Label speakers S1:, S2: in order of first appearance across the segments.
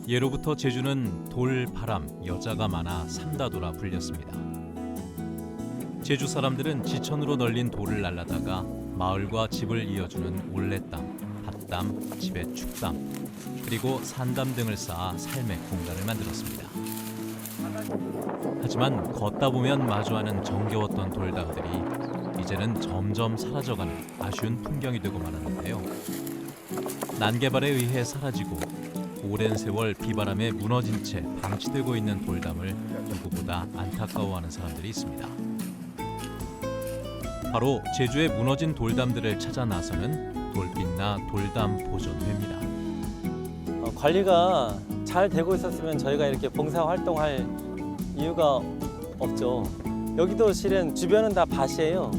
S1: 예로부터 제주는 돌, 바람, 여자가 많아 삼다도라 불렸습니다. 제주 사람들은 지천으로 널린 돌을 날라다가 마을과 집을 이어주는 올레담, 밭담, 집의 축담, 그리고 산담 등을 쌓아 삶의 공간을 만들었습니다. 하지만 걷다 보면 마주하는 정겨웠던 돌담들이 이제는 점점 사라져가는 아쉬운 풍경이 되고 말았는데요. 난개발에 의해 사라지고 오랜 세월 비바람에 무너진 채 방치되고 있는 돌담을 누구보다 안타까워하는 사람들이 있습니다. 바로 제주의 무너진 돌담들을 찾아 나서는 돌빛나 돌담 보존회입니다.
S2: 관리가 잘 되고 있었으면 저희가 이렇게 봉사활동할 이유가 없죠. 여기도 실은 주변은 다 밭이에요.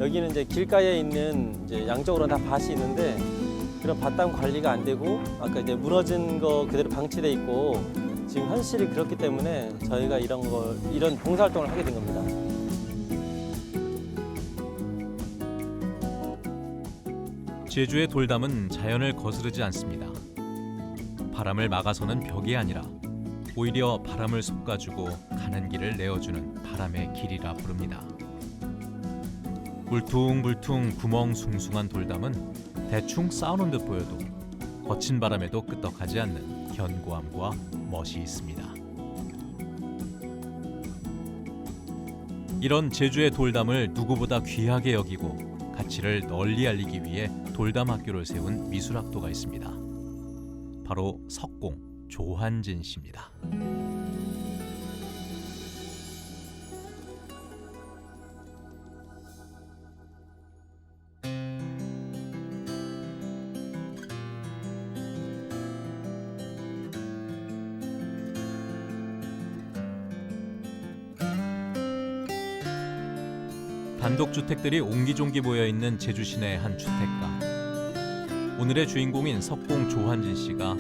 S2: 여기는 이제 길가에 있는 이제 양쪽으로는 다 밭이 있는데 그런 밭담 관리가 안 되고 아까 이제 무너진 거 그대로 방치돼 있고 지금 현실이 그렇기 때문에 저희가 이런 봉사활동을 하게 된 겁니다.
S1: 제주의 돌담은 자연을 거스르지 않습니다. 바람을 막아서는 벽이 아니라 오히려 바람을 솎아주고 가는 길을 내어주는 바람의 길이라 부릅니다. 울퉁불퉁 구멍 숭숭한 돌담은 대충 쌓아놓은 듯 보여도 거친 바람에도 끄떡하지 않는 견고함과 멋이 있습니다. 이런 제주의 돌담을 누구보다 귀하게 여기고 가치를 널리 알리기 위해 돌담 학교를 세운 미술학도가 있습니다. 바로 석공 조한진 씨입니다. 단독주택들이 옹기종기 모여있는 제주 시내의 한 주택가. 오늘의 주인공인 석공 조한진 씨가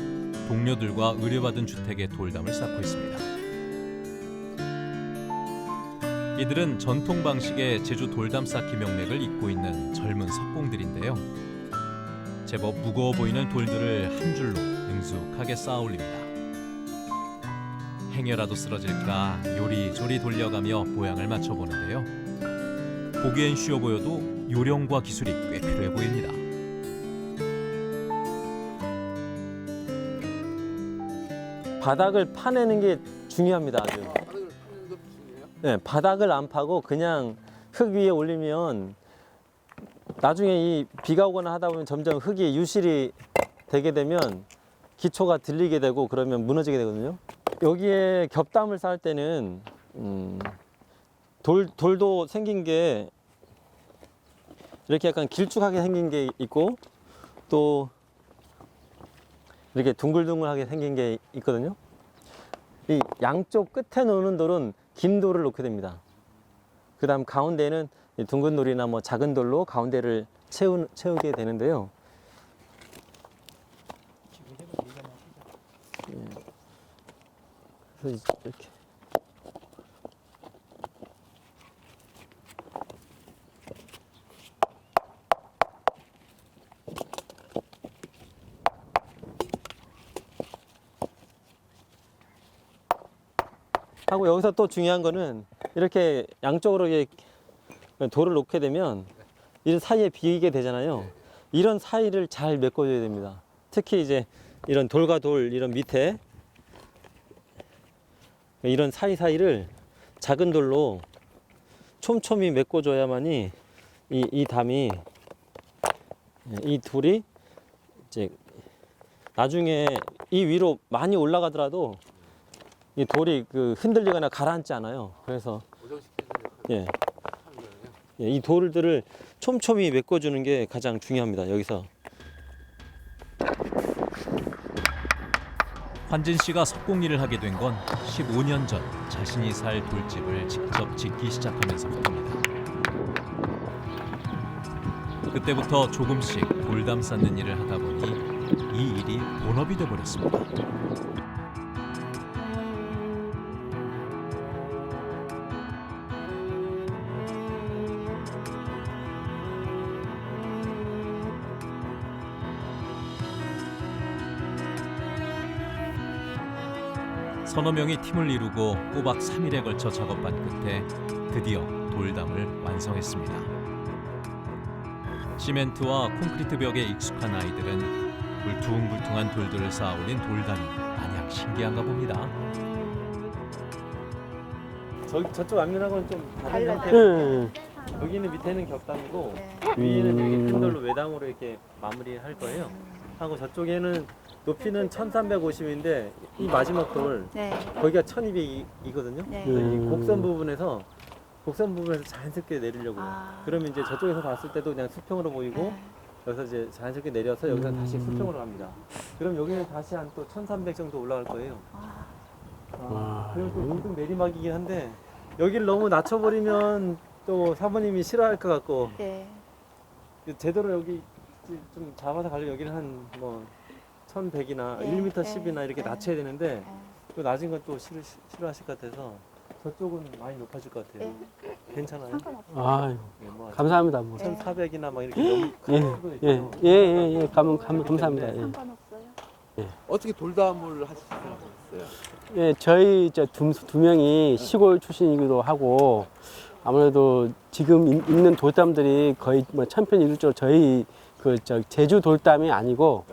S1: 동료들과 의뢰받은 주택에 돌담을 쌓고 있습니다. 이들은 전통 방식의 제주 돌담 쌓기 명맥을 잇고 있는 젊은 석공들인데요. 제법 무거워 보이는 돌들을 한 줄로 능숙하게 쌓아 올립니다. 행여라도 쓰러질까 요리조리 돌려가며 모양을 맞춰보는데요. 보기엔 쉬워 보여도 요령과 기술이 꽤 필요해 보입니다.
S2: 바닥을 파내는 게 중요합니다. 아주.
S3: 바닥을 파는 것도 중요해요?
S2: 네, 바닥을 안 파고 그냥 흙 위에 올리면 나중에 이 비가 오거나 하다 보면 점점 흙이 유실이 되게 되면 기초가 들리게 되고 그러면 무너지게 되거든요. 여기에 겹담을 쌓을 때는 돌도 생긴 게 이렇게 약간 길쭉하게 생긴 게 있고 또 이렇게 둥글둥글하게 생긴 게 있거든요. 이 양쪽 끝에 놓는 돌은 긴 돌을 놓게 됩니다. 그 다음 가운데는 둥근 돌이나 뭐 작은 돌로 가운데를 채우게 되는데요. 그래서 이렇게. 하고 여기서 또 중요한 거는 이렇게 양쪽으로 돌을 놓게 되면 이 사이에 비게 되잖아요. 이런 사이를 잘 메꿔줘야 됩니다. 특히 이제 이런 돌과 돌 이런 밑에 이런 사이사이를 작은 돌로 촘촘히 메꿔줘야만이 이 담이 이 돌이 이제 나중에 이 위로 많이 올라가더라도 이 돌이 흔들리거나 가라앉지 않아요. 그래서 이 돌들을 촘촘히 메꿔주는 게 가장 중요합니다. 여기서
S1: 환진 씨가 석공 일을 하게 된 건 15년 전 자신이 살 돌집을 직접 짓기 시작하면서부터입니다. 그때부터 조금씩 돌담 쌓는 일을 하다 보니 이 일이 본업이 돼버렸습니다. 서너 명이 팀을 이루고 꼬박 3일에 걸쳐 작업한 끝에 드디어 돌담을 완성했습니다. 시멘트와 콘크리트 벽에 익숙한 아이들은 울퉁불퉁한 돌들을 쌓아 올린 돌담이 마냥 신기한가 봅니다.
S2: 저쪽 앞면하고는 좀 다른
S3: 달라요.
S2: 형태.
S4: 네.
S2: 여기는 밑에는 겹담이고
S3: 네.
S2: 위에는 이렇게 큰 돌로 외담으로 이렇게 마무리할 거예요. 하고 저쪽에는 높이는 1350인데 이 마지막 돌
S3: 네.
S2: 거기가 1200이거든요.
S3: 네.
S2: 이 곡선 부분에서 자연스럽게 내리려고요.
S3: 아.
S2: 그러면 이제 저쪽에서 봤을 때도 그냥 수평으로 보이고
S3: 네.
S2: 여기서 이제 자연스럽게 내려서 여기서 다시 수평으로 갑니다. 그럼 여기는 다시 한 또 1300 정도 올라갈 거예요.
S3: 아.
S2: 그리고 또 계속 내리막이긴 한데 여기를 너무 낮춰버리면 또 사모님이 싫어할 것 같고
S3: 네.
S2: 제대로 여기 좀 잡아서 가려면 여기는 한 뭐 1100이나
S3: 네,
S2: 1m
S3: 네,
S2: 10이나 이렇게
S3: 네.
S2: 낮춰야 되는데
S3: 네.
S2: 또 낮은 건 또 싫어하실 것 같아서 저쪽은 많이 높아질 것 같아요. 괜찮아요?
S3: 상관없어요.
S4: 아유,
S2: 네, 뭐
S4: 감사합니다. 뭐.
S2: 1400이나 막 이렇게 너무
S4: 예,
S2: 큰 수도
S4: 예,
S2: 있고
S4: 예, 예, 예, 감사합니다. 예.
S3: 상관없어요.
S5: 어떻게 돌담을 하실 생각하셨어요?
S4: 예, 저희 두 명이 시골 출신이기도 하고 아무래도 지금 있는 돌담들이 거의 뭐 천편일률적으로 저희 제주 돌담이 아니고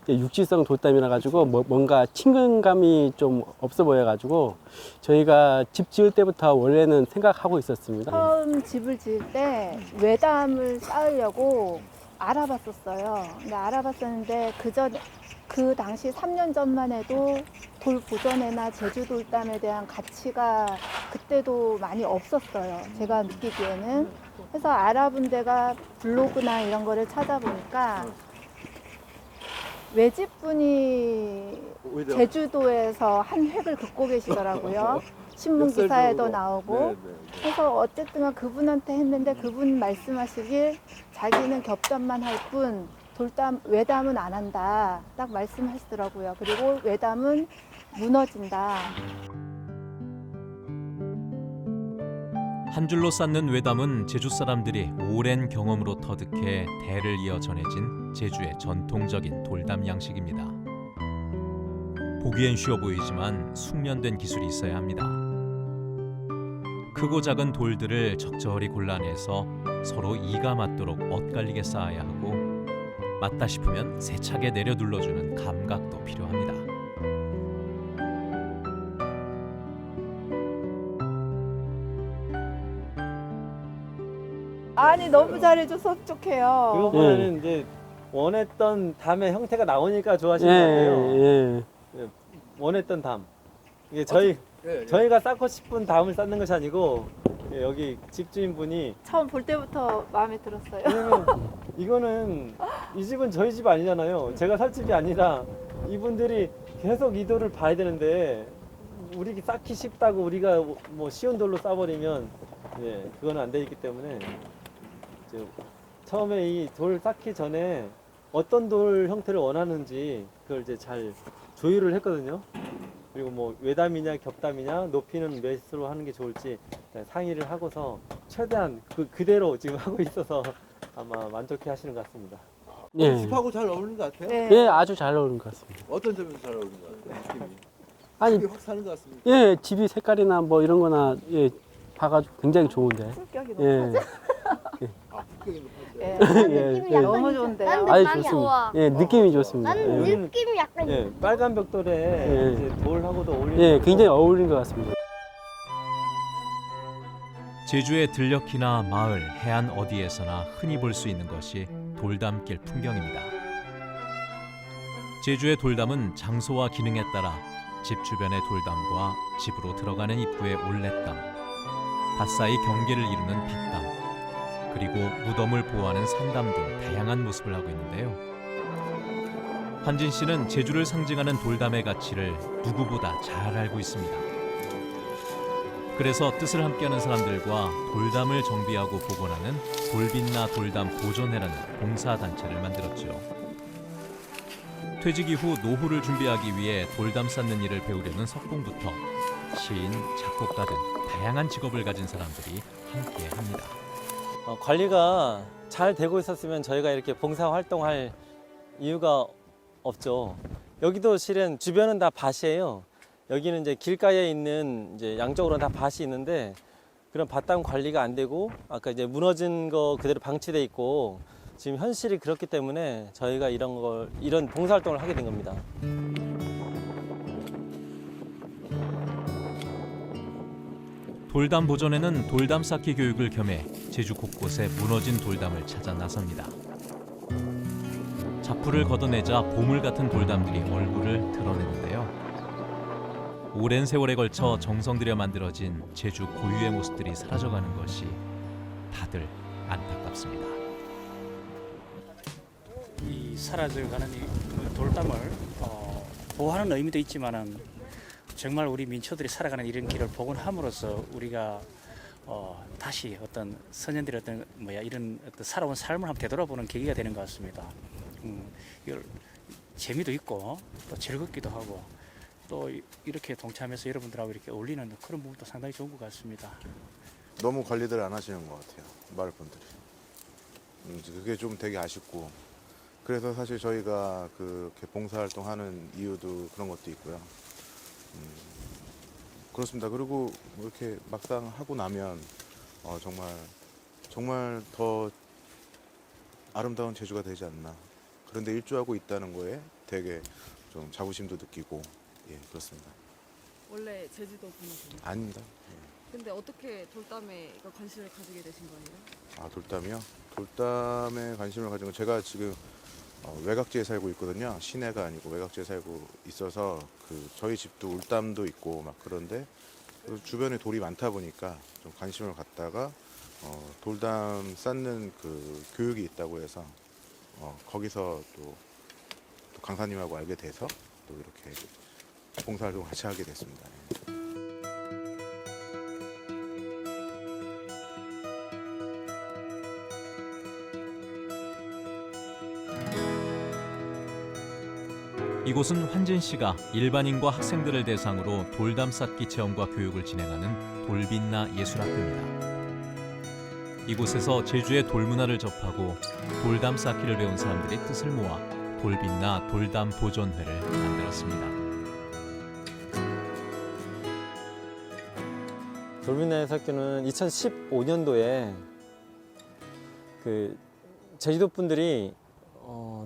S4: 이제 육지성 돌담이라 가지고 뭔가 친근감이 좀 없어 보여 가지고 저희가 집 지을 때부터 원래는 생각하고 있었습니다.
S3: 처음 집을 지을 때 외담을 쌓으려고 알아봤었어요. 근데 알아봤었는데 그 당시 3년 전만 해도 돌 보존에나 제주 돌담에 대한 가치가 그때도 많이 없었어요. 제가 느끼기에는. 그래서 알아본 데가 블로그나 이런 거를 찾아보니까 외집분이 제주도에서 한 획을 긋고 계시더라고요. 신문 기사에도 나오고. 그래서 어쨌든 그분한테 했는데 그분 말씀하시길 자기는 겹담만 할 뿐 외담은 안 한다. 딱 말씀하시더라고요. 그리고 외담은 무너진다.
S1: 한 줄로 쌓는 외담은 제주 사람들이 오랜 경험으로 터득해 대를 이어 전해진 제주의 전통적인 돌담 양식입니다. 보기엔 쉬워 보이지만 숙련된 기술이 있어야 합니다. 크고 작은 돌들을 적절히 골라내서 서로 이가 맞도록 엇갈리게 쌓아야 하고 맞다 싶으면 세차게 내려 눌러주는 감각도 필요합니다.
S3: 아니 너무 잘해줘서 흡족해요.
S2: 그거보다는 이제 원했던 담의 형태가 나오니까
S4: 예,
S2: 좋아하시는 것 같아요.
S4: 예.
S2: 원했던 담. 이게
S5: 예,
S2: 저희가 쌓고 싶은 담을 쌓는 것이 아니고 여기 집주인분이
S3: 처음 볼 때부터 마음에 들었어요.
S2: 왜냐면 이거는 이 집은 저희 집 아니잖아요. 제가 살 집이 아니라 이분들이 계속 이 돌을 봐야 되는데 우리 쌓기 쉽다고 우리가 뭐 쉬운 돌로 쌓아버리면 그거는 안 되기 때문에 이제 처음에 이 돌 쌓기 전에 어떤 돌 형태를 원하는지 그걸 이제 잘 조율을 했거든요. 그리고 뭐 외담이냐 겹담이냐 높이는 몇으로 하는 게 좋을지 상의를 하고서 최대한 그대로 지금 하고 있어서 아마 만족해 하시는 것 같습니다.
S4: 예.
S5: 집하고 잘 어울리는 것 같아요?
S3: 네.
S4: 예, 아주 잘 어울리는 것 같습니다.
S5: 어떤 점에서 잘 어울리는 것 같아요? 느낌이?
S4: 아니,
S5: 집이 확 사는 것 같습니다.
S4: 예, 집이 색깔이나 뭐 이런 거나 예, 봐가지고 굉장히 좋은데.
S3: 품격이
S4: 예.
S3: 높아져.
S5: 풍경이 높아져요.
S3: 예.
S4: 예,
S3: 야, 너무 좋은데요.
S6: 난
S4: 아주
S6: 느낌이
S4: 좋습니다.
S6: 좋아.
S4: 예, 느낌이 좋습니다.
S6: 나는
S4: 예.
S6: 느낌이 약간
S2: 빨간 벽돌에
S4: 예.
S2: 이제 돌하고도 어울리는
S4: 예,
S2: 거고
S4: 굉장히 어울리는 것 같습니다.
S1: 제주의 들녘이나 마을, 해안 어디에서나 흔히 볼 수 있는 것이 돌담길 풍경입니다. 제주의 돌담은 장소와 기능에 따라 집 주변의 돌담과 집으로 들어가는 입구의 올랫담, 밭사이 경계를 이루는 밭담, 그리고 무덤을 보호하는 산담 등 다양한 모습을 하고 있는데요. 환진 씨는 제주를 상징하는 돌담의 가치를 누구보다 잘 알고 있습니다. 그래서 뜻을 함께하는 사람들과 돌담을 정비하고 복원하는 돌빛나 돌담 보존회라는 봉사단체를 만들었죠. 퇴직 이후 노후를 준비하기 위해 돌담 쌓는 일을 배우려는 석공부터 시인, 작곡가 등 다양한 직업을 가진 사람들이 함께합니다.
S2: 관리가 잘 되고 있었으면 저희가 이렇게 봉사 활동할 이유가 없죠. 여기도 실은 주변은 다 밭이에요. 여기는 이제 길가에 있는 이제 양쪽으로 다 밭이 있는데 그런 밭담 관리가 안 되고 아까 이제 무너진 거 그대로 방치돼 있고 지금 현실이 그렇기 때문에 저희가 이런 봉사활동을 하게 된 겁니다.
S1: 돌담 보존에는 돌담 쌓기 교육을 겸해 제주 곳곳에 무너진 돌담을 찾아 나섭니다. 자풀을 걷어내자 보물 같은 돌담들이 얼굴을 드러내는데요. 오랜 세월에 걸쳐 정성 들여 만들어진 제주 고유의 모습들이 사라져가는 것이 다들 안타깝습니다.
S6: 이 사라져가는 이 돌담을 보호하는 의미도 있지만은 정말 우리 민초들이 살아가는 이런 길을 복원함으로써 우리가 다시 어떤 선현들의 이런 어떤 살아온 삶을 한번 되돌아보는 계기가 되는 것 같습니다. 이걸 재미도 있고 또 즐겁기도 하고 또 이렇게 동참해서 여러분들하고 이렇게 어울리는 그런 부분도 상당히 좋은 것 같습니다.
S5: 너무 관리들 안 하시는 것 같아요. 마을 분들이. 그게 좀 되게 아쉽고. 그래서 사실 저희가 그렇게 봉사활동하는 이유도 그런 것도 있고요. 그렇습니다. 그리고 뭐 이렇게 막상 하고 나면 정말 더 아름다운 제주가 되지 않나. 그런데 일조하고 있다는 거에 되게 좀 자부심도 느끼고 예 그렇습니다.
S7: 원래 제주도 분이세요?
S5: 아닙니다. 예.
S7: 근데 어떻게 돌담에 관심을 가지게 되신 거예요?
S5: 아 돌담이요? 돌담에 관심을 가진 건 제가 지금 외곽지에 살고 있거든요. 시내가 아니고 외곽지에 살고 있어서 저희 집도 울담도 있고 막 그런데 그 주변에 돌이 많다 보니까 좀 관심을 갖다가 돌담 쌓는 그 교육이 있다고 해서 거기서 또 강사님하고 알게 돼서 또 이렇게 봉사활동을 같이 하게 됐습니다.
S1: 이곳은 환진 씨가 일반인과 학생들을 대상으로 돌담 쌓기 체험과 교육을 진행하는 돌빛나 예술학교입니다. 이곳에서 제주의 돌문화를 접하고 돌담 쌓기를 배운 사람들의 뜻을 모아 돌빛나 돌담 보존회를 만들었습니다.
S2: 돌빛나 예술학교는 2015년도에 제주도 분들이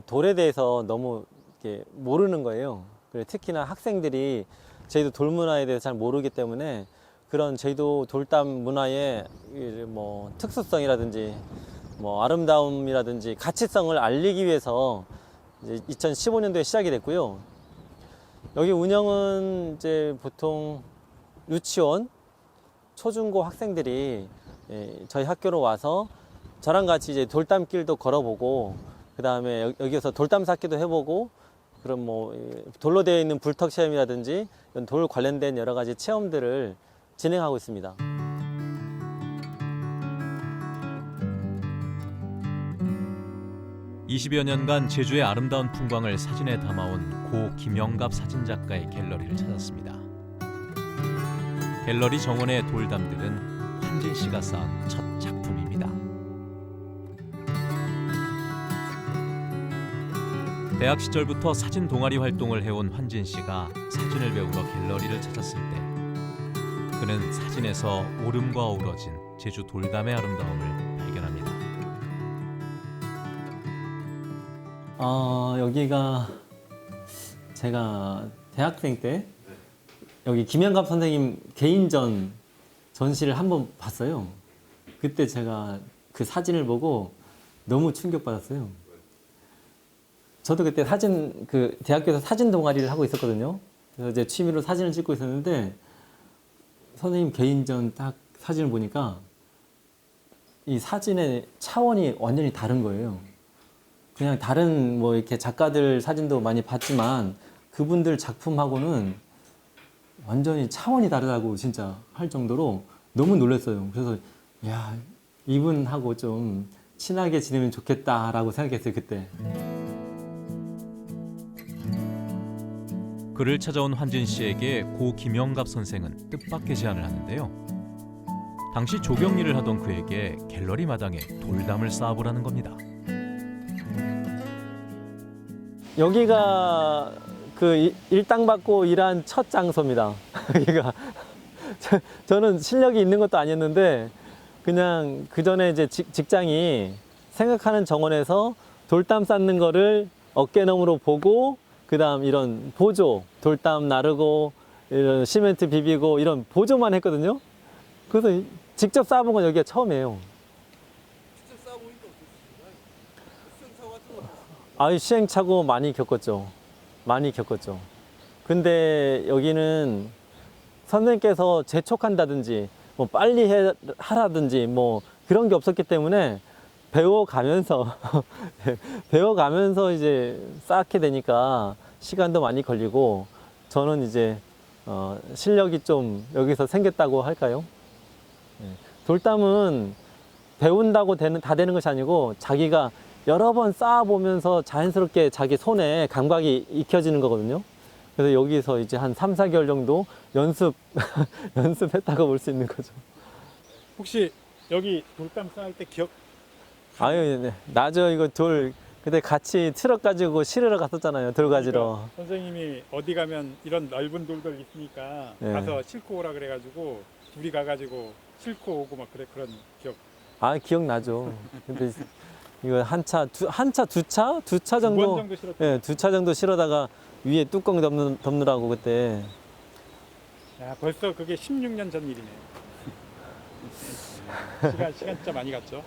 S2: 돌에 대해서 너무 이렇게 모르는 거예요. 특히나 학생들이 제주도 돌문화에 대해서 잘 모르기 때문에 그런 제주도 돌담 문화의 뭐 특수성이라든지 뭐 아름다움이라든지 가치성을 알리기 위해서 이제 2015년도에 시작이 됐고요. 여기 운영은 이제 보통 유치원, 초중고 학생들이 저희 학교로 와서 저랑 같이 이제 돌담길도 걸어보고 그 다음에 여기서 돌담 쌓기도 해보고 그럼 뭐 돌로 되어 있는 불턱 체험이라든지 이런 돌 관련된 여러 가지 체험들을 진행하고 있습니다.
S1: (20여) 년간 제주의 아름다운 풍광을 사진에 담아온 고 김영갑 사진작가의 갤러리를 찾았습니다. 갤러리 정원의 돌담들은 환진 씨가 쌓은 첫 작품입니다. 대학 시절부터 사진 동아리 활동을 해온 환진 씨가 사진을 배우러 갤러리를 찾았을 때 그는 사진에서 오름과 어우러진 제주 돌담의 아름다움을 발견합니다.
S2: 여기가 제가 대학생 때 여기 김영갑 선생님 개인전 전시를 한번 봤어요. 그때 제가 그 사진을 보고 너무 충격받았어요. 저도 그때 대학교에서 사진 동아리를 하고 있었거든요. 그래서 이제 취미로 사진을 찍고 있었는데 선생님 개인전 딱 사진을 보니까 이 사진의 차원이 완전히 다른 거예요. 그냥 다른 뭐 이렇게 작가들 사진도 많이 봤지만 그분들 작품하고는 완전히 차원이 다르다고 진짜 할 정도로 너무 놀랐어요. 그래서 야, 이분하고 좀 친하게 지내면 좋겠다라고 생각했어요, 그때.
S1: 그를 찾아온 환진 씨에게 고 김영갑 선생은 뜻밖의 제안을 하는데요. 당시 조경일을 하던 그에게 갤러리 마당에 돌담을 쌓아보라는 겁니다.
S2: 여기가 그 일당 받고 일한 첫 장소입니다. 여기가 저는 실력이 있는 것도 아니었는데 그냥 그 전에 이제 직장이 생각하는 정원에서 돌담 쌓는 거를 어깨너머로 보고 그다음 이런 보조 돌담 나르고 이런 시멘트 비비고 이런 보조만 했거든요. 그래서 직접 쌓아본 건 여기가 처음이에요. 아유, 시행착오 많이 겪었죠. 많이 겪었죠. 근데 여기는 선생님께서 재촉한다든지 뭐 빨리 하라든지 뭐 그런 게 없었기 때문에 배워가면서 배워가면서 이제 쌓게 되니까 시간도 많이 걸리고 저는 이제 실력이 좀 여기서 생겼다고 할까요? 돌담은 배운다고 다 되는 것이 아니고 자기가 여러 번 쌓아보면서 자연스럽게 자기 손에 감각이 익혀지는 거거든요. 그래서 여기서 이제 한 3, 4개월 정도 연습했다고 볼 수 있는 거죠.
S8: 혹시 여기 돌담 쌓을 때 기억?
S2: 아유, 네. 나죠. 이거 돌. 그때 같이 트럭 가지고 실으러 갔었잖아요. 돌 가지러.
S8: 그러니까 선생님이 어디 가면 이런 넓은 돌들 있으니까
S2: 네.
S8: 가서 싣고 오라 그래가지고 둘이 가가지고 싣고 오고 막 그런 기억.
S2: 아, 기억나죠. 근데 이거 한 차, 두 차
S8: 두
S2: 정도.
S8: 번 정도 실었죠.
S2: 예, 2차 정도 실어다가 위에 뚜껑 덮느라고 그때.
S8: 야, 벌써 그게 16년 전 일이네요. 시간 진짜 많이 갔죠.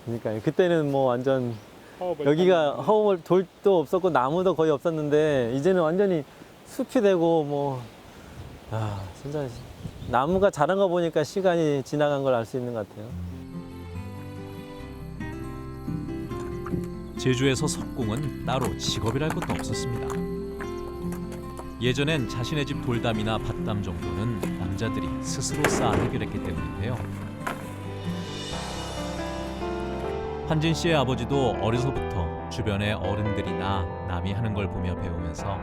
S2: 그러니까 그때는 뭐 완전
S8: 허허벌
S2: 여기가
S8: 타는
S2: 허물 돌도 없었고 나무도 거의 없었는데 이제는 완전히 숲이 되고 뭐 진짜 나무가 자란 거 보니까 시간이 지나간 걸 알 수 있는 것 같아요.
S1: 제주에서 석공은 따로 직업이랄 것도 없었습니다. 예전엔 자신의 집 돌담이나 밭담 정도는 남자들이 스스로 쌓아 해결했기 때문인데요. 환진 씨의 아버지도 어려서부터 주변의 어른들이나 남이 하는 걸 보며 배우면서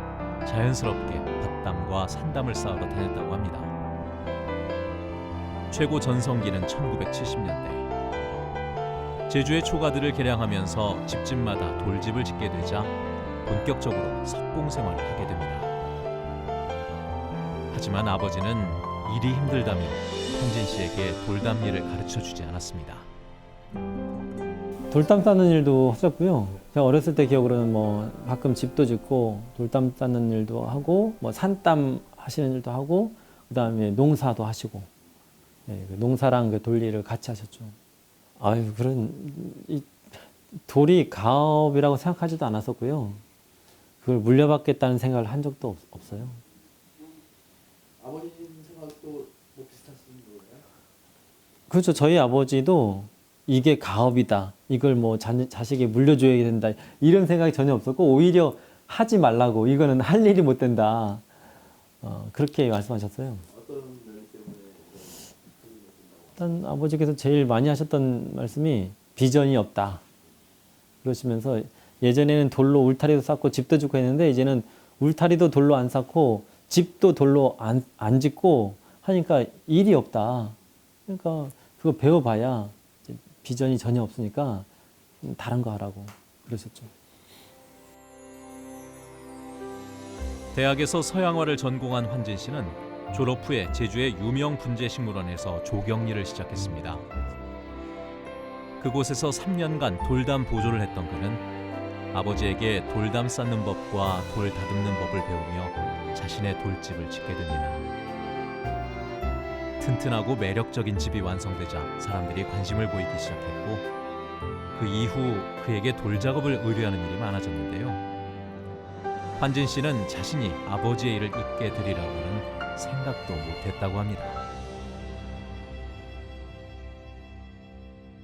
S1: 자연스럽게 밭담과 산담을 쌓으러 다녔다고 합니다. 최고 전성기는 1970년대. 제주의 초가들을 개량하면서 집집마다 돌집을 짓게 되자 본격적으로 석공 생활을 하게 됩니다. 하지만 아버지는 일이 힘들다며 환진 씨에게 돌담 일을 가르쳐주지 않았습니다.
S2: 돌담 쌓는 일도 하셨고요. 제가 어렸을 때 기억으로는 뭐 가끔 집도 짓고 돌담 쌓는 일도 하고 뭐 산담 하시는 일도 하고 그다음에 농사도 하시고 농사랑 그 돌 일을 같이 하셨죠. 아유, 이 돌이 가업이라고 생각하지도 않았었고요. 그걸 물려받겠다는 생각을 한 적도 없어요.
S4: 아버님 생각도 뭐 비슷하신 거예요?
S2: 그렇죠. 저희 아버지도 이게 가업이다. 이걸 뭐 자식이 물려줘야 된다. 이런 생각이 전혀 없었고 오히려 하지 말라고. 이거는 할 일이 못 된다. 그렇게 말씀하셨어요.
S4: 어떤 면 때문에
S2: 일단 아버지께서 제일 많이 하셨던 말씀이 비전이 없다. 그러시면서 예전에는 돌로 울타리도 쌓고 집도 짓고 했는데 이제는 울타리도 돌로 안 쌓고 집도 돌로 안 짓고 하니까 일이 없다. 그러니까 그거 배워봐야 비전이 전혀 없으니까 다른 거 하라고 그러셨죠.
S1: 대학에서 서양화를 전공한 환진 씨는 졸업 후에 제주의 유명 분재식물원에서 조경일을 시작했습니다. 그곳에서 3년간 돌담 보조를 했던 그는 아버지에게 돌담 쌓는 법과 돌 다듬는 법을 배우며 자신의 돌집을 짓게 됩니다. 튼튼하고 매력적인 집이 완성되자 사람들이 관심을 보이기 시작했고 그 이후 그에게 돌 작업을 의뢰하는 일이 많아졌는데요. 환진 씨는 자신이 아버지의 일을 잇게 되리라고는 생각도 못했다고 합니다.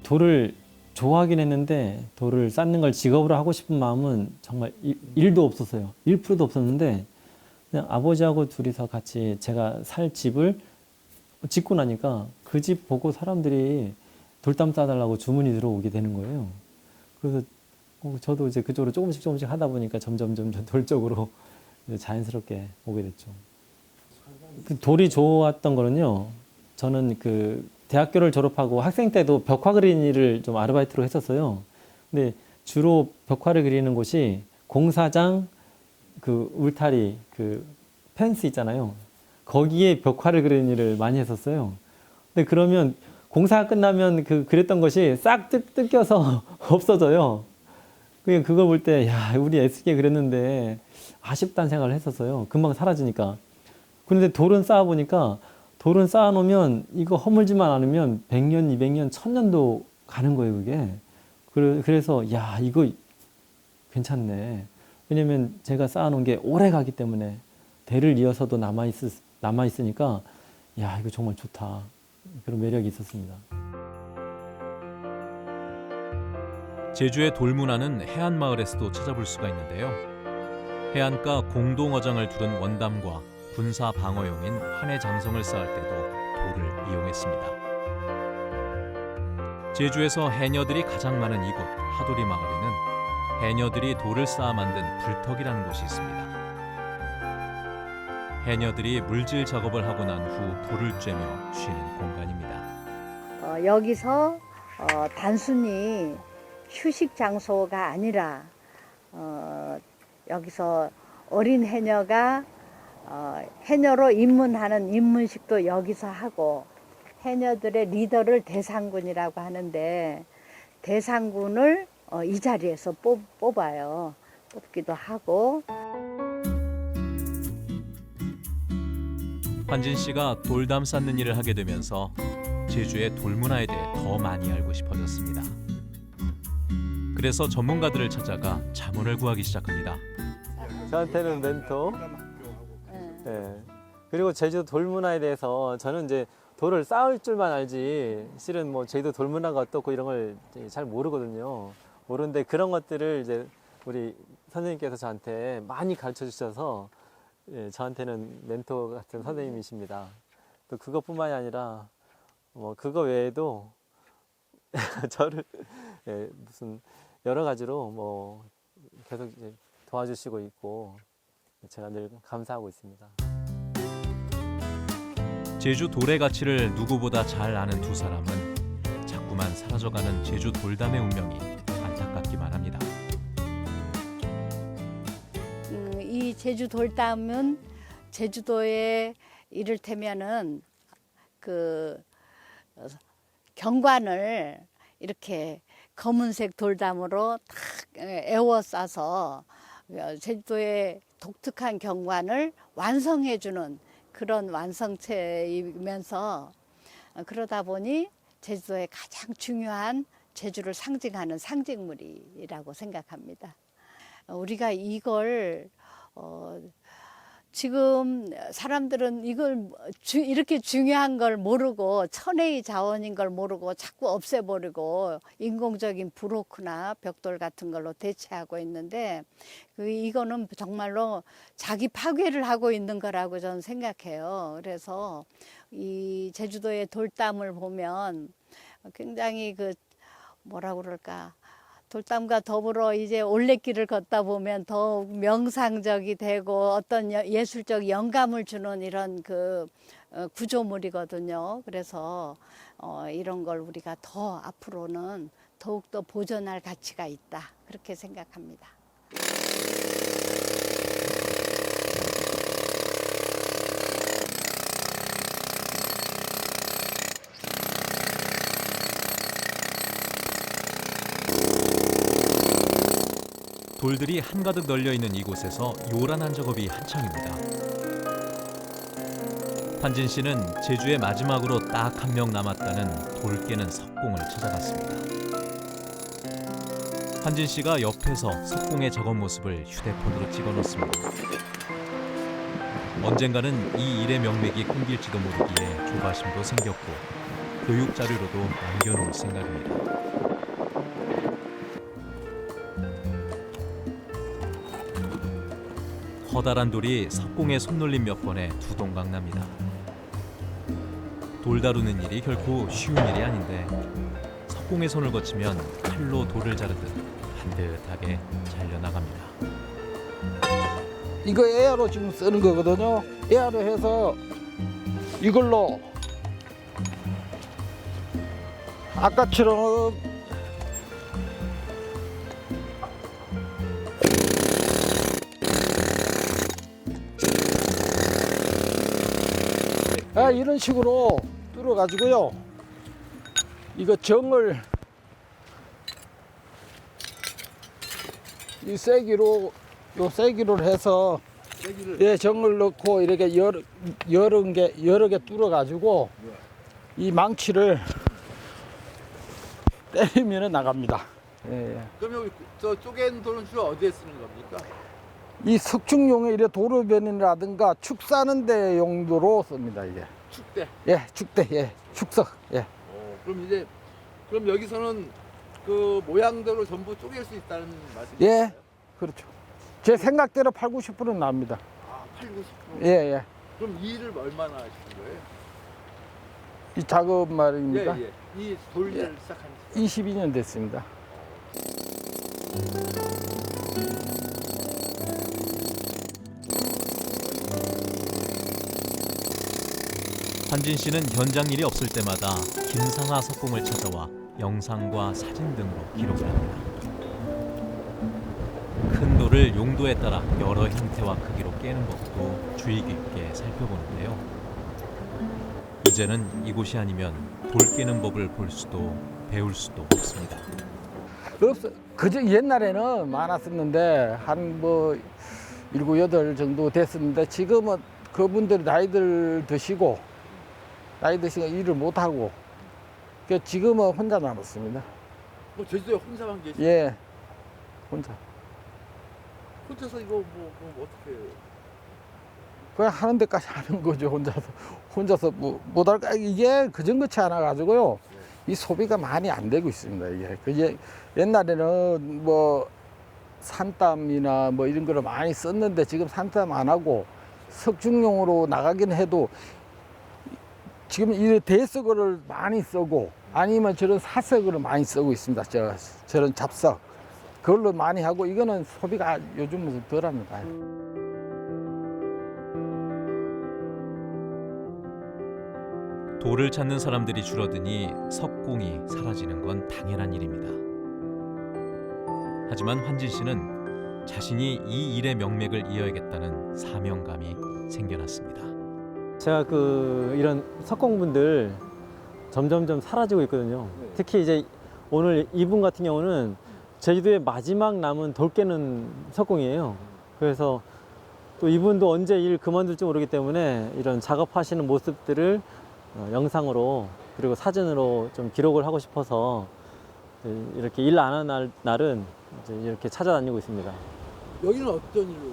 S2: 돌을 좋아하긴 했는데 돌을 쌓는 걸 직업으로 하고 싶은 마음은 정말 1도 없었어요. 1%도 없었는데 그냥 아버지하고 둘이서 같이 제가 살 집을 짓고 나니까 그 집 보고 사람들이 돌담 쌓아달라고 주문이 들어오게 되는 거예요. 그래서 저도 이제 그쪽으로 조금씩 하다 보니까 점점 돌 쪽으로 자연스럽게 오게 됐죠. 그 돌이 좋았던 거는요. 저는 그 대학교를 졸업하고 학생 때도 벽화 그리는 일을 좀 아르바이트로 했었어요. 근데 주로 벽화를 그리는 곳이 공사장, 그 울타리 그 펜스 있잖아요. 거기에 벽화를 그리는 일을 많이 했었어요. 근데 그러면 공사가 끝나면 그랬던 것이 싹 뜯겨서 없어져요. 그걸 볼 때, 야, 우리 애쓰게 그랬는데 아쉽다는 생각을 했었어요. 금방 사라지니까. 그런데 돌은 쌓아보니까 돌은 쌓아놓으면 이거 허물지만 않으면 100년, 200년, 1000년도 가는 거예요, 그게. 그래서, 야, 이거 괜찮네. 왜냐면 제가 쌓아놓은 게 오래 가기 때문에 대를 이어서도 남아있으니까, 야, 이거 정말 좋다. 그런 매력이 있었습니다.
S1: 제주의 돌문화는 해안마을에서도 찾아볼 수가 있는데요. 해안가 공동어장을 두른 원담과 군사 방어용인 한해 장성을 쌓을 때도 돌을 이용했습니다. 제주에서 해녀들이 가장 많은 이곳 하도리 마을에는 해녀들이 돌을 쌓아 만든 불턱이라는 곳이 있습니다. 해녀들이 물질 작업을 하고 난 후 불을 쬐며 쉬는 공간입니다.
S9: 여기서 단순히 휴식 장소가 아니라 여기서 어린 해녀가 해녀로 입문하는 입문식도 여기서 하고 해녀들의 리더를 대상군이라고 하는데 대상군을 이 자리에서 뽑아요. 뽑기도 하고.
S1: 환진 씨가 돌담 쌓는 일을 하게 되면서 제주의 돌문화에 대해 더 많이 알고 싶어졌습니다. 그래서 전문가들을 찾아가 자문을 구하기 시작합니다.
S2: 저한테는 멘토. 네. 그리고 제주도 돌문화에 대해서 저는 이제 돌을 쌓을 줄만 알지 실은 뭐 제주도 돌문화가 어떻고 이런 걸 잘 모르거든요. 모르는데 그런 것들을 이제 우리 선생님께서 저한테 많이 가르쳐 주셔서 예, 저한테는 멘토 같은 선생님이십니다. 또 그것뿐만이 아니라 뭐 그거 외에도 저를 예, 무슨 여러 가지로 뭐 계속 이제 도와주시고 있고 제가 늘 감사하고 있습니다.
S1: 제주 돌의 가치를 누구보다 잘 아는 두 사람은 자꾸만 사라져가는 제주 돌담의 운명이 안타깝기만 합니다.
S9: 이 제주 돌담은 제주도에 이를테면은 그 경관을 이렇게 검은색 돌담으로 탁 에워싸서 제주도의 독특한 경관을 완성해주는 그런 완성체이면서 그러다 보니 제주도의 가장 중요한 제주를 상징하는 상징물이라고 생각합니다. 우리가 이걸 지금 사람들은 이걸 이렇게 중요한 걸 모르고 천혜의 자원인 걸 모르고 자꾸 없애버리고 인공적인 브로크나 벽돌 같은 걸로 대체하고 있는데 이거는 정말로 자기 파괴를 하고 있는 거라고 저는 생각해요. 그래서 이 제주도의 돌담을 보면 굉장히 그 뭐라고 그럴까 돌담과 더불어 이제 올레길을 걷다 보면 더욱 명상적이 되고 어떤 예술적 영감을 주는 이런 그 구조물이거든요. 그래서 이런 걸 우리가 더 앞으로는 더욱더 보존할 가치가 있다. 그렇게 생각합니다.
S1: 돌들이 한가득 널려 있는 이곳에서 요란한 작업이 한창입니다. 환진 씨는 제주에 마지막으로 딱 한 명 남았다는 돌 깨는 석공을 찾아갔습니다. 환진 씨가 옆에서 석공의 작업 모습을 휴대폰으로 찍어 놓습니다. 언젠가는 이 일의 명맥이 끊길지도 모르기에 조바심도 생겼고 교육 자료로도 남겨놓을 생각입니다. 커다란 돌이 석공에 손놀림 몇 번에 두 동강 납니다. 돌 다루는 일이 결코 쉬운 일이 아닌데 석공의 손을 거치면 칼로 돌을 자르듯 반듯하게 잘려나갑니다.
S10: 이거 에어로 지금 쓰는 거거든요. 에어로 해서 이걸로 아까처럼 자, 이런 식으로 뚫어 가지고요. 이거 정을 이 세기로 요 세기로 해서 예, 정을 넣고 이렇게 여러 개 뚫어 가지고 이 망치를 때리면 나갑니다. 예.
S11: 그럼 여기 저 쪼갠 돌은 주로 어디에 쓰는 겁니까?
S10: 이 석중용에 이래 도로변이라든가 축 싸는 데 용도로 씁니다, 이게.
S11: 축대.
S10: 예, 축대, 예, 축석, 예.
S11: 그럼 여기서는 그 모양대로 전부 쪼갤 수 있다는 말씀이세요?
S10: 예, 그렇죠. 제 생각대로 8, 90%는 납니다.
S11: 아, 8, 90%.
S10: 예, 예.
S11: 그럼 이 일을 얼마나 하시는 거예요?
S10: 이 작업 말입니까?
S11: 예, 예. 이 돌일을
S10: 예.
S11: 시작한 지
S10: 22년 됐습니다.
S1: 환진 씨는 현장 일이 없을 때마다 김상하 석공을 찾아와 영상과 사진 등으로 기록을 합니다. 큰 돌을 용도에 따라 여러 형태와 크기로 깨는 법도 주의 깊게 살펴보는데요. 이제는 이곳이 아니면 돌 깨는 법을 볼 수도 배울 수도 없습니다.
S10: 그저 옛날에는 많았었는데 한 뭐 7, 8 정도 됐었는데 지금은 그분들이 나이들 드시고 일을 못 하고 지금은 혼자 남았습니다.
S11: 뭐 제주도에 혼자만 계시죠?
S10: 예, 혼자.
S11: 혼자서 이거 뭐 어떻게
S10: 그냥 하는 데까지 하는 거죠, 혼자서 뭐 못할까 이게 그전같이 않아 가지고요. 이 소비가 많이 안 되고 있습니다. 이게 옛날에는 뭐 산땀이나 뭐 이런 거를 많이 썼는데 지금 산땀 안 하고 석중용으로 나가긴 해도 지금 이 대석을 많이 쓰고 아니면 저런 사석을 많이 쓰고 있습니다. 저런 잡석 그걸로 많이 하고 이거는 소비가 요즘은 덜합니다.
S1: 돌을 찾는 사람들이 줄어드니 석공이 사라지는 건 당연한 일입니다. 하지만 환진 씨는 자신이 이 일의 명맥을 이어야겠다는 사명감이 생겨났습니다.
S2: 제가 이런 석공분들 점점점 사라지고 있거든요. 특히 이제 오늘 이분 같은 경우는 제주도의 마지막 남은 돌 깨는 석공이에요. 그래서 또 이분도 언제 일 그만둘지 모르기 때문에 이런 작업하시는 모습들을 영상으로 그리고 사진으로 좀 기록을 하고 싶어서 이렇게 일 안 하는 날은 이제 이렇게 찾아다니고 있습니다.
S11: 여기는 어떤 일로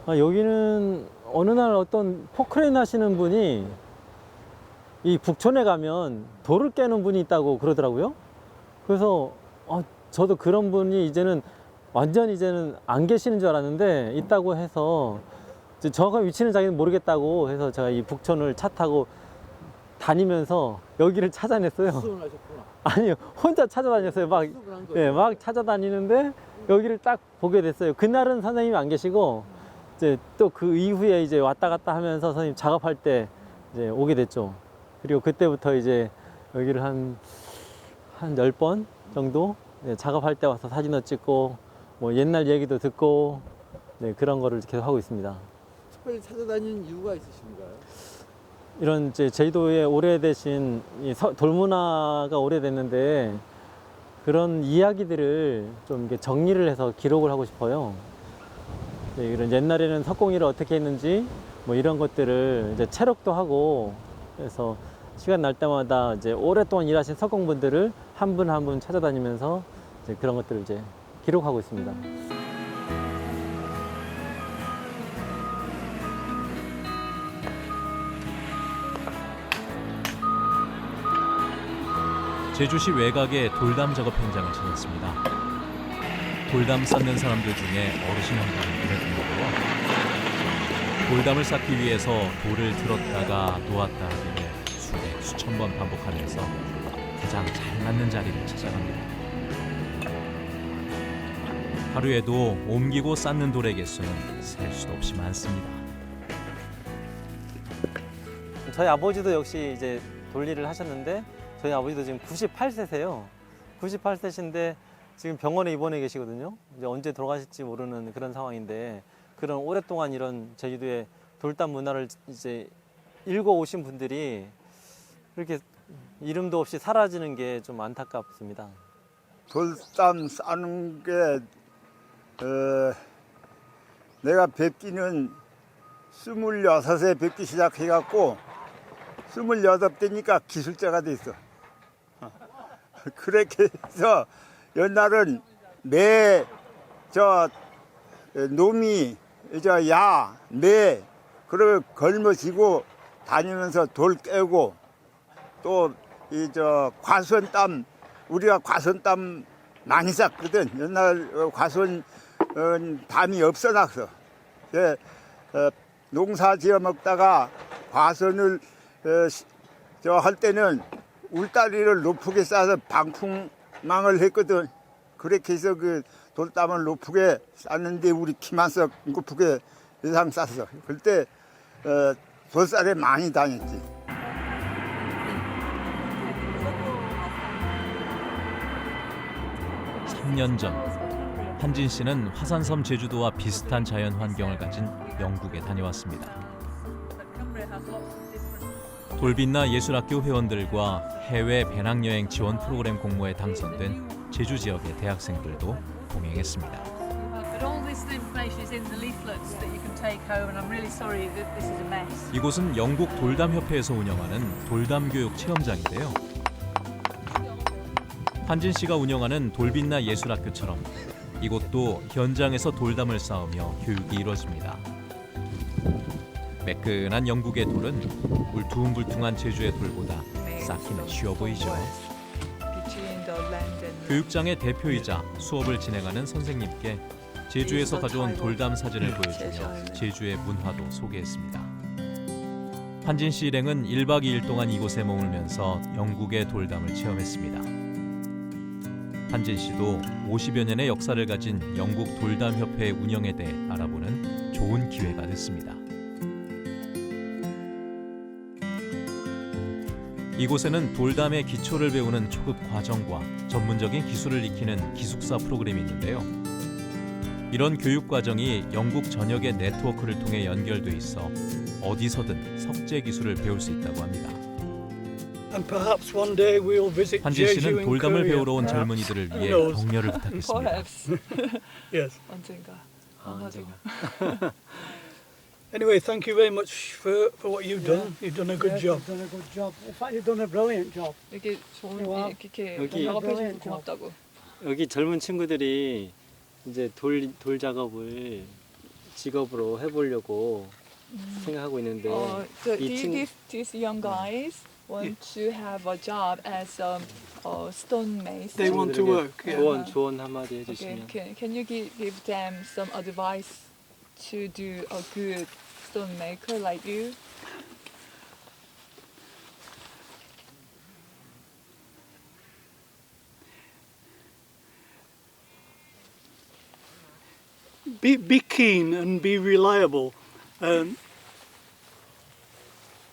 S11: 오십니까?
S2: 여기는 어느 날 어떤 포크레인 하시는 분이 이 북촌에 가면 돌을 깨는 분이 있다고 그러더라고요. 그래서 저도 그런 분이 이제는 안 계시는 줄 알았는데 있다고 해서 정확한 위치는 자기는 모르겠다고 해서 제가 이 북촌을 차 타고 다니면서 여기를 찾아냈어요.
S11: 수습을 하셨구나.
S2: 아니요, 혼자 찾아다녔어요. 막 찾아다니는데 여기를 딱 보게 됐어요. 그날은 선생님이 안 계시고 이제 또 그 이후에 이제 왔다 갔다 하면서 선생님 작업할 때 이제 오게 됐죠. 그리고 그때부터 이제 여기를 한 10번 정도 작업할 때 와서 사진을 찍고 뭐 옛날 얘기도 듣고 그런 거를 계속 하고 있습니다.
S11: 특별히 찾아다니는 이유가 있으신가요?
S2: 이런 이제 제주도에 오래되신 돌문화가 오래됐는데 그런 이야기들을 좀 이렇게 정리를 해서 기록을 하고 싶어요. 이런 옛날에는 석공일을 어떻게 했는지 뭐 이런 것들을 이제 체록도 하고 그래서 시간 날 때마다 이제 오랫동안 일하신 석공분들을 한 분 한 분 찾아다니면서 이제 그런 것들을 이제 기록하고 있습니다.
S1: 제주시 외곽의 돌담 작업 현장을 찾았습니다. 돌담 쌓는 사람들 중에 어르신 한 분이 눈에 들어오고요. 돌담을 쌓기 위해서 돌을 들었다가 놓았다 하기를 수천 번 반복하면서 가장 잘 맞는 자리를 찾아갑니다. 하루에도 옮기고 쌓는 돌의 개수는 셀 수도 없이 많습니다.
S2: 저희 아버지도 역시 이제 돌일을 하셨는데 저희 아버지도 지금 98세세요. 98세신데 지금 병원에 입원해 계시거든요. 이제 언제 돌아가실지 모르는 그런 상황인데 그런 오랫동안 이런 제주도의 돌담 문화를 이제 읽어오신 분들이 이렇게 이름도 없이 사라지는 게 좀 안타깝습니다.
S12: 돌담 싸는 게 내가 뵙기는 26에 뵙기 시작해갖고 28되니까 기술자가 됐어. 그렇게 해서 옛날은 놈이 그걸 걸머지고 다니면서 돌 깨고 또 과수원땀 우리가 과수원땀 많이 쌌거든. 옛날 과수원 담이 없어놨어. 농사 지어 먹다가 과수원을 할 때는 울다리를 높게 싸서 방풍망을 했거든. 그렇게 해서 그 돌담을 높게 쌌는데 우리 키만서 높게 이상 쌌어. 그때 돌살에 많이 다녔지.
S1: 삼 년 전 한진 씨는 화산섬 제주도와 비슷한 자연 환경을 가진 영국에 다녀왔습니다. 돌빛나 예술학교 회원들과 해외 배낭여행 지원 프로그램 공모에 당선된 제주 지역의 대학생들도 동행했습니다. 이곳은 영국 돌담협회에서 운영하는 돌담교육 체험장인데요. 한진 씨가 운영하는 돌빛나 예술학교처럼 이곳도 현장에서 돌담을 쌓으며 교육이 이루어집니다. 매끈한 영국의 돌은 울퉁불퉁한 제주의 돌보다 쌓기는 쉬워 보이죠. 교육장의 대표이자 수업을 진행하는 선생님께 제주에서 가져온 돌담 사진을 보여주며 제주의 문화도 소개했습니다. 한진 씨 일행은 1박 2일 동안 이곳에 머물면서 영국의 돌담을 체험했습니다. 한진 씨도 50여 년의 역사를 가진 영국 돌담협회의 운영에 대해 알아보는 좋은 기회가 됐습니다. 이곳에는 돌담의 기초를 배우는 초급 과정과 전문적인 기술을 익히는 기숙사 프로그램이 있는데요. 이런 교육 과정이 영국 전역의 네트워크를 통해 연결돼 있어 어디서든 석재 기술을 배울 수 있다고 합니다. 한진 씨는 돌담을 배우러 온 젊은이들을 위해 격려를 부탁했습니다.
S2: 언젠가.
S13: Anyway, thank you very much for what you've done. You've done a good job.
S4: You've done a good job. In fact, you've done a brilliant job.
S7: 이렇게 좋은 이렇게
S2: 여기-
S7: 작업해주셔서 고맙다고.
S2: 여기 젊은 친구들이 이제 돌 작업을 직업으로 해보려고 생각하고 있는데
S7: So
S2: 이 친-
S7: these young guys want to have a job as a stonemason.
S13: They want to work. Yeah.
S2: 조언 한마디
S7: Okay,
S2: 해주시면.
S7: can you give them some advice to do a good stonemaker like you?
S13: Be keen and be reliable.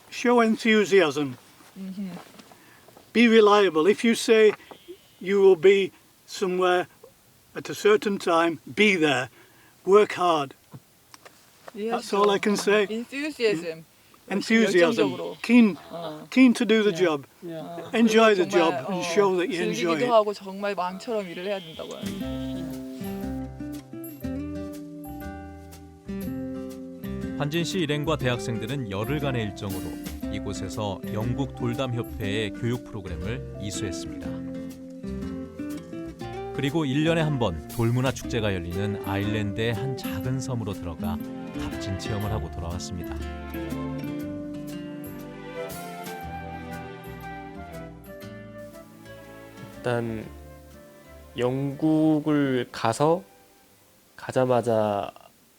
S13: Show enthusiasm. Be reliable. If you say you will be somewhere at a certain time, be there. Work hard. That's all I can say.
S7: Enthusiasm.
S13: Enthusiasm.
S7: 열정적으로.
S13: Keen to do the job. Enjoy the job and show that you enjoy
S7: 즐기기도
S13: it.
S7: 하고 정말 마음처럼 일을 해야 된다고요.
S1: 한진 씨 일행과 대학생들은 열흘간의 일정으로 이곳에서 영국 돌담협회의 교육 프로그램을 이수했습니다. 그리고 1년에 한 번 돌문화 축제가 열리는 아일랜드의 한 작은 섬으로 들어가 값진 체험을 하고 돌아왔습니다.
S14: 일단 영국을 가자마자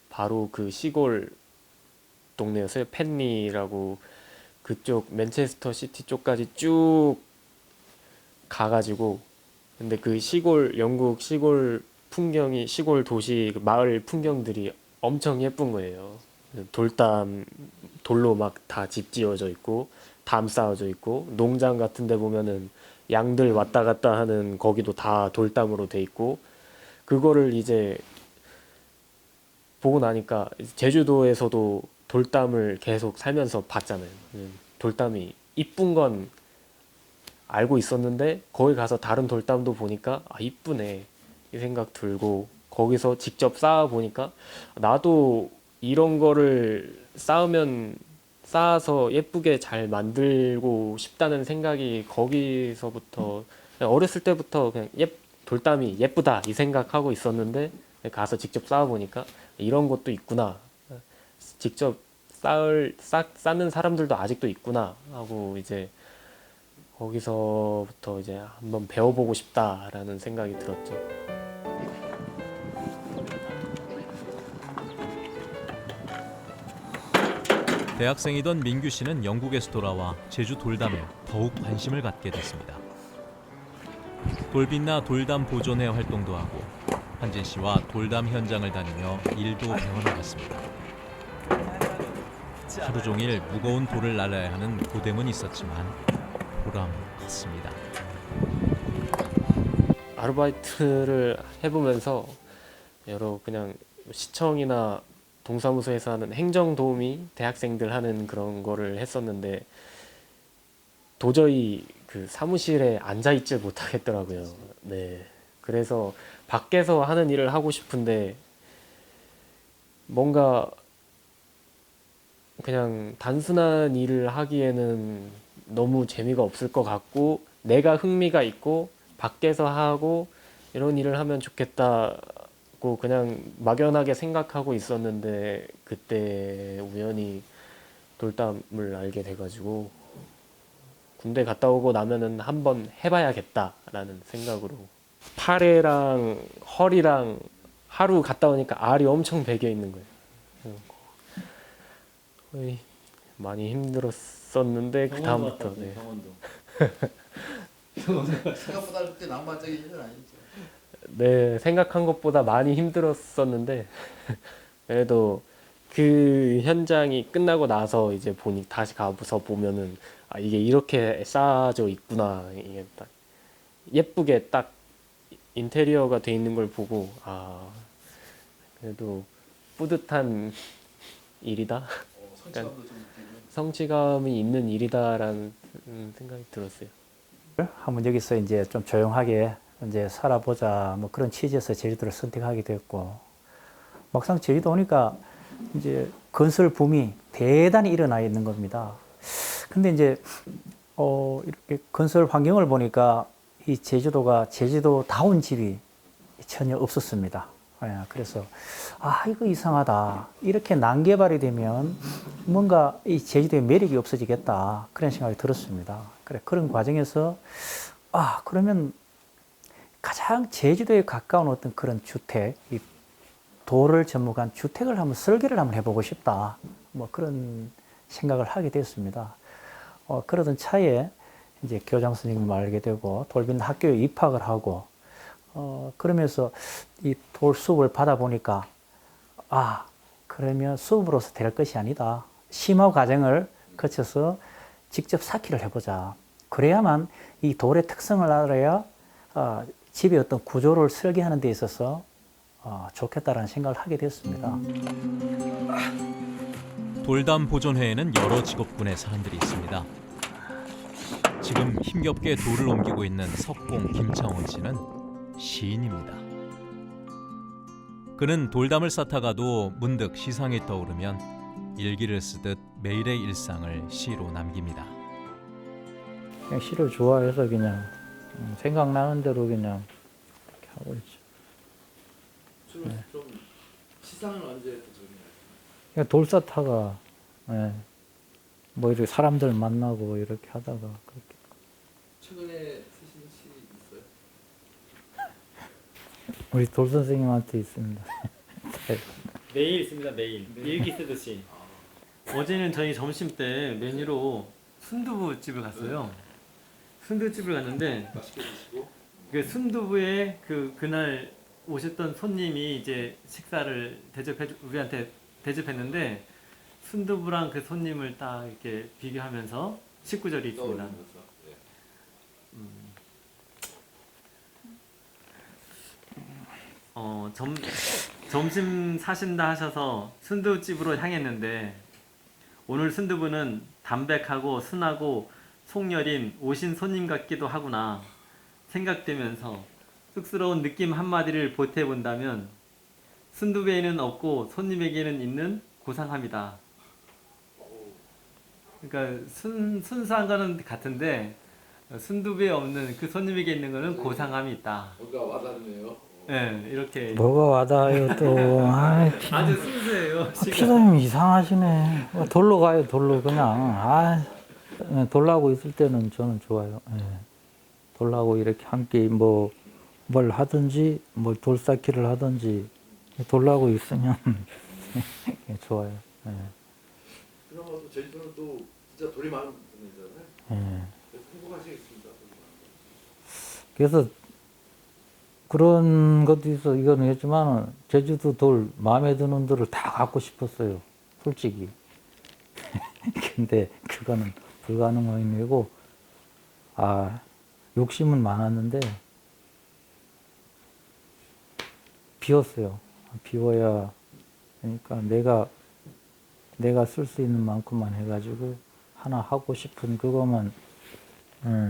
S14: 바로 그 시골 동네였어요. 펜리라고 그쪽 맨체스터 시티 쪽까지 쭉 가가지고 근데 그 영국 시골 풍경이 시골 도시 그 마을 풍경들이 엄청 예쁜 거예요. 돌로 막 다 집 지어져 있고 담 쌓아져 있고 농장 같은 데 보면은 양들 왔다 갔다 하는 거기도 다 돌담으로 돼 있고 그거를 이제 보고 나니까 제주도에서도 돌담을 계속 살면서 봤잖아요. 돌담이 이쁜 건 알고 있었는데 거기 가서 다른 돌담도 보니까 아 이쁘네 이 생각 들고 거기서 직접 쌓아 보니까 나도 이런 거를 쌓아서 예쁘게 잘 만들고 싶다는 생각이 거기서부터 어렸을 때부터 그냥 돌담이 예쁘다 이 생각하고 있었는데 가서 직접 쌓아 보니까 이런 것도 있구나. 직접 쌓는 사람들도 아직도 있구나 하고 이제 거기서부터 이제 한번 배워보고 싶다라는 생각이 들었죠.
S1: 대학생이던 민규 씨는 영국에서 돌아와 제주 돌담에 더욱 관심을 갖게 됐습니다. 돌빛나 돌담 보존회 활동도 하고 한진 씨와 돌담 현장을 다니며 일도 배워나갔습니다. 하루 종일 무거운 돌을 날라야 하는 고됨은 있었지만 보람 컸습니다.
S14: 아르바이트를 해보면서 여러 그냥 시청이나 동사무소에서 하는 행정 도우미 대학생들 하는 그런 거를 했었는데 도저히 그 사무실에 앉아 있질 못하겠더라고요. 네. 그래서 밖에서 하는 일을 하고 싶은데 뭔가 그냥 단순한 일을 하기에는 너무 재미가 없을 것 같고 내가 흥미가 있고 밖에서 하고 이런 일을 하면 좋겠다고 그냥 막연하게 생각하고 있었는데 그때 우연히 돌담을 알게 돼가지고 군대 갔다 오고 나면은 한번 해봐야겠다라는 생각으로 팔에랑 허리랑 하루 갔다 오니까 알이 엄청 배겨 있는 거예요. 거의 많이 힘들었었는데 그 다음부터 네.
S11: 생각보다 그렇게 낭만적인 일은 아니죠.
S14: 네, 생각한 것보다 많이 힘들었었는데 그래도 그 현장이 끝나고 나서 이제 다시 가서 보면은 아 이게 이렇게 쌓아져 있구나 이게 딱 예쁘게 딱 인테리어가 돼 있는 걸 보고 아 그래도 뿌듯한 일이다. 성취감이 있는 일이다라는 생각이 들었어요.
S15: 한번 여기서 이제 좀 조용하게 이제 살아보자 뭐 그런 취지에서 제주도를 선택하게 됐고 막상 제주도 오니까 이제 건설 붐이 대단히 일어나 있는 겁니다. 근데 이제 이렇게 건설 환경을 보니까 이 제주도가 제주도다운 집이 전혀 없었습니다. 그래서 이거 이상하다. 이렇게 난개발이 되면 뭔가 이 제주도의 매력이 없어지겠다. 그런 생각이 들었습니다. 그런 과정에서 그러면 가장 제주도에 가까운 어떤 그런 주택, 이 돌을 접목한 주택을 한번 설계를 한번 해보고 싶다. 뭐 그런 생각을 하게 됐습니다. 그러던 차에 이제 교장 선생님을 알게 되고 돌빈 학교에 입학을 하고 그러면서 이 돌 수업을 받아보니까 그러면 수업으로서 될 것이 아니다. 심화 과정을 거쳐서 직접 쌓기를 해보자. 그래야만 이 돌의 특성을 알아야 집의 어떤 구조를 설계하는 데 있어서 좋겠다라는 생각을 하게 됐습니다.
S1: 돌담 보존회에는 여러 직업군의 사람들이 있습니다. 지금 힘겹게 돌을 옮기고 있는 석공 김창원 씨는 시인입니다. 그는 돌담을 쌓다가도 문득 시상이 떠오르면 일기를 쓰듯 매일의 일상을 시로 남깁니다.
S15: 그냥 시를 좋아해서 그냥 생각나는 대로 그냥 이렇게 하고 있죠.
S11: 주로 좀 시상은 언제 도전해요?
S15: 그냥 돌 쌓다가 뭐 이렇게 사람들 만나고 이렇게 하다가 그렇게.
S11: 최근에 쓰신 시 있어요?
S15: 우리 돌 선생님한테 있습니다.
S2: 매일 있습니다. 매일 일기 쓰듯이. 어제는 저희 점심 때 메뉴로 순두부 집을 갔어요. 순두부집을 갔는데
S11: 맛있게 드시고
S2: 그 순두부에 그날 오셨던 손님이 이제 식사를 우리한테 대접했는데 순두부랑 그 손님을 딱 이렇게 비교하면서 19절이 있습니다. 점심 사신다 하셔서 순두부집으로 향했는데 오늘 순두부는 담백하고 순하고 속여린 오신 손님 같기도 하구나 생각되면서 쑥스러운 느낌 한마디를 보태본다면 순두부에는 없고 손님에게는 있는 고상함이다. 그러니까 순수한 거는 같은데 순두부에 없는 그 손님에게 있는 거는 고상함이 있다.
S11: 뭔가 와닿네요.
S2: 네, 이렇게.
S15: 뭐가 와닿아요 또. 아이,
S2: 아주 순수해요.
S15: 피디님 이상하시네. 돌로 가요 돌로 그냥. 돌라고 있을 때는 저는 좋아요. 예. 돌라고 이렇게 함께 뭐 뭘 하든지 뭐 돌쌓기를 하든지 돌라고 있으면 좋아요. 예.
S11: 그러면 또 제주도는 또 진짜 돌이 많은 분이잖아요.
S15: 예.
S11: 궁금하시겠습니다.
S15: 그래서 그런 것도 있어. 이거는 했지만 제주도 돌 마음에 드는 돌을 다 갖고 싶었어요. 솔직히. 근데 그거는 불가능한 일이고, 욕심은 많았는데 비웠어요. 비워야, 그러니까 내가 쓸 수 있는 만큼만 해가지고 하나 하고 싶은 그거만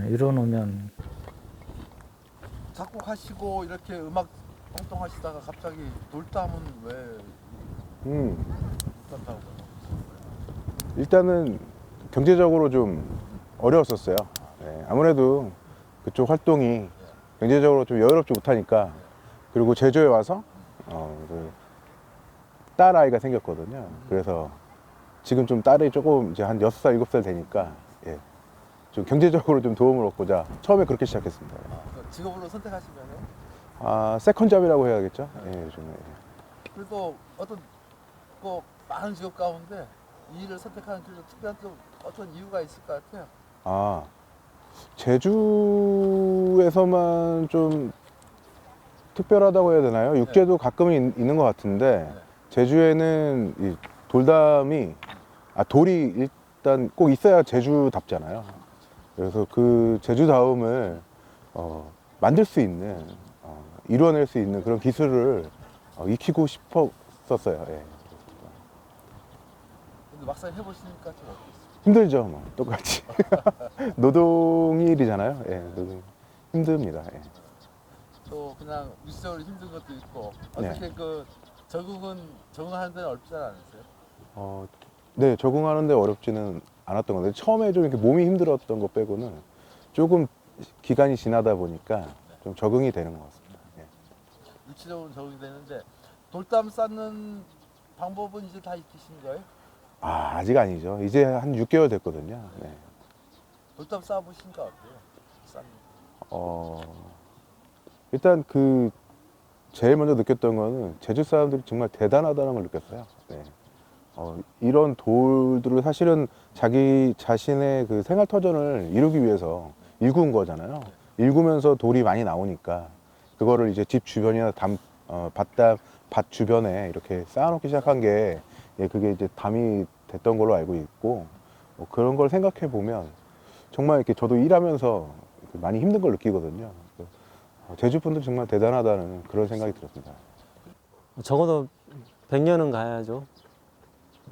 S15: 이뤄놓으면.
S11: 작곡하시고 이렇게 음악 활동하시다가 갑자기 돌담은 왜 못한다고?
S5: 일단은 경제적으로 좀 어려웠었어요. 네, 아무래도 그쪽 활동이 경제적으로 좀 여유롭지 못하니까. 그리고 제주에 와서 그 딸 아이가 생겼거든요. 그래서 지금 좀 딸이 조금 이제 한 6살, 7살 되니까 좀 경제적으로 좀 도움을 얻고자 처음에 그렇게 시작했습니다.
S11: 직업으로 선택하시면은?
S5: 세컨잡이라고 해야겠죠. 요즘에.
S11: 그래도 어떤 많은 직업 가운데 이 일을 선택하는 게 특별한 또 어떤 이유가 있을 것 같아요.
S5: 제주에서만 좀 특별하다고 해야 되나요? 육지에도 가끔은 있는 것 같은데 제주에는 이 돌담이 돌이 일단 꼭 있어야 제주답잖아요. 그래서 그 제주다움을 만들 수 있는, 이루어낼 수 있는 그런 기술을 익히고 싶었었어요. 예.
S11: 근데 막상 해보시니까 좀 어떠세요?
S5: 힘들죠, 뭐 똑같이. 노동일이잖아요. 예, 노동 힘듭니다. 예.
S11: 또 그냥 일시적으로 힘든 것도 있고 어떻게 적응하는 데는 어렵지 않으세요?
S5: 네, 적응하는데 어렵지는 않았던 건데 처음에 좀 이렇게 몸이 힘들었던 거 빼고는 조금 기간이 지나다 보니까 좀 적응이 되는 것 같습니다.
S11: 일시적으로 적응이 되는데 돌담 쌓는 방법은 이제 다 익히신 거예요?
S5: 아직 아니죠. 이제 한 6개월 됐거든요. 네.
S11: 돌담 쌓아보시니까 어때요? 쌓는
S5: 일단 제일 먼저 느꼈던 거는 제주 사람들이 정말 대단하다는 걸 느꼈어요. 네. 이런 돌들을 사실은 자기 자신의 그 생활터전을 이루기 위해서 일구는 거잖아요. 일구면서 돌이 많이 나오니까 그거를 이제 집 주변이나 밭 주변에 이렇게 쌓아놓기 시작한 게 그게 이제 담이 됐던 걸로 알고 있고, 그런 걸 생각해 보면 정말 이렇게 저도 일하면서 많이 힘든 걸 느끼거든요. 제주 분들 정말 대단하다는 그런 생각이 들었습니다.
S2: 적어도 100년은 가야죠.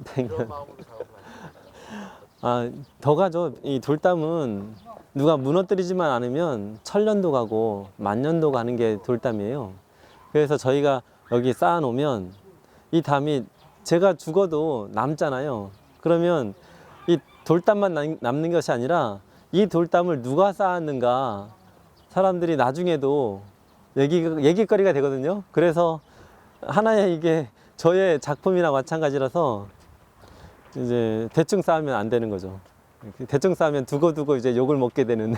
S2: 100년. 더 가죠. 이 돌담은 누가 무너뜨리지만 않으면 1000년도 가고 10,000년도 가는 게 돌담이에요. 그래서 저희가 여기 쌓아 놓으면 이 담이 제가 죽어도 남잖아요. 그러면 이 돌담만 남는 것이 아니라 이 돌담을 누가 쌓았는가 사람들이 나중에도 얘기거리가 되거든요. 그래서 하나의 이게 저의 작품이나 마찬가지라서 이제 대충 쌓으면 안 되는 거죠. 대충 쌓으면 두고두고 이제 욕을 먹게 되는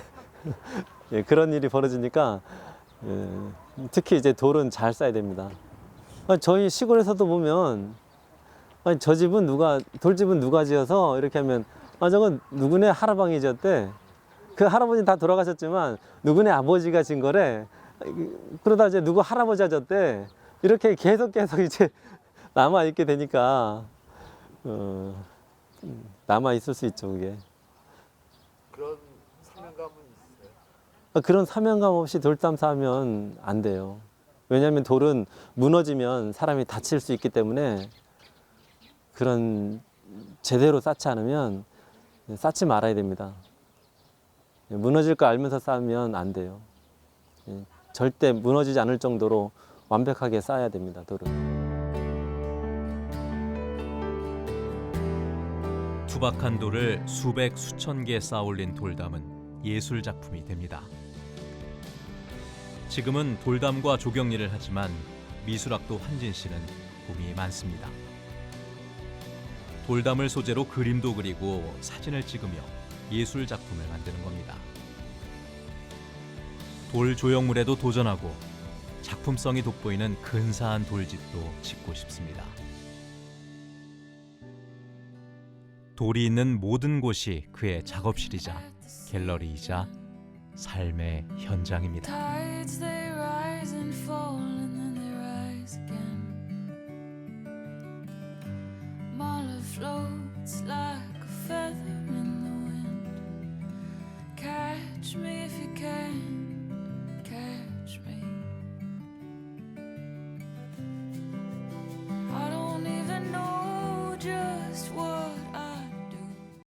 S2: 그런 일이 벌어지니까 특히 이제 돌은 잘 쌓아야 됩니다. 저희 시골에서도 보면 저 집은 돌집은 누가 지어서 이렇게 하면 저건 누구네 할아버지 지었대. 그 할아버지는 다 돌아가셨지만 누구네 아버지가 진 거래. 그러다 이제 누구 할아버지가 졌대. 이렇게 계속 이제 남아 있게 되니까 남아 있을 수 있죠, 그게.
S11: 그런 사명감은 있어요?
S2: 그런 사명감 없이 돌담 쌓으면 안 돼요. 왜냐하면 돌은 무너지면 사람이 다칠 수 있기 때문에 그런 제대로 쌓지 않으면 쌓지 말아야 됩니다. 무너질 거 알면서 쌓으면 안 돼요. 절대 무너지지 않을 정도로 완벽하게 쌓아야 됩니다, 돌을.
S1: 투박한 돌을 수백 수천 개 쌓아올린 돌담은 예술 작품이 됩니다. 지금은 돌담과 조경일을 하지만 미술학도 한진 씨는 꿈이 많습니다. 돌담을 소재로 그림도 그리고 사진을 찍으며 예술 작품을 만드는 겁니다. 돌 조형물에도 도전하고 작품성이 돋보이는 근사한 돌집도 짓고 싶습니다. 돌이 있는 모든 곳이 그의 작업실이자 갤러리이자 삶의 현장입니다.
S16: Tides they rise and fall and then they rise again. Mala floats like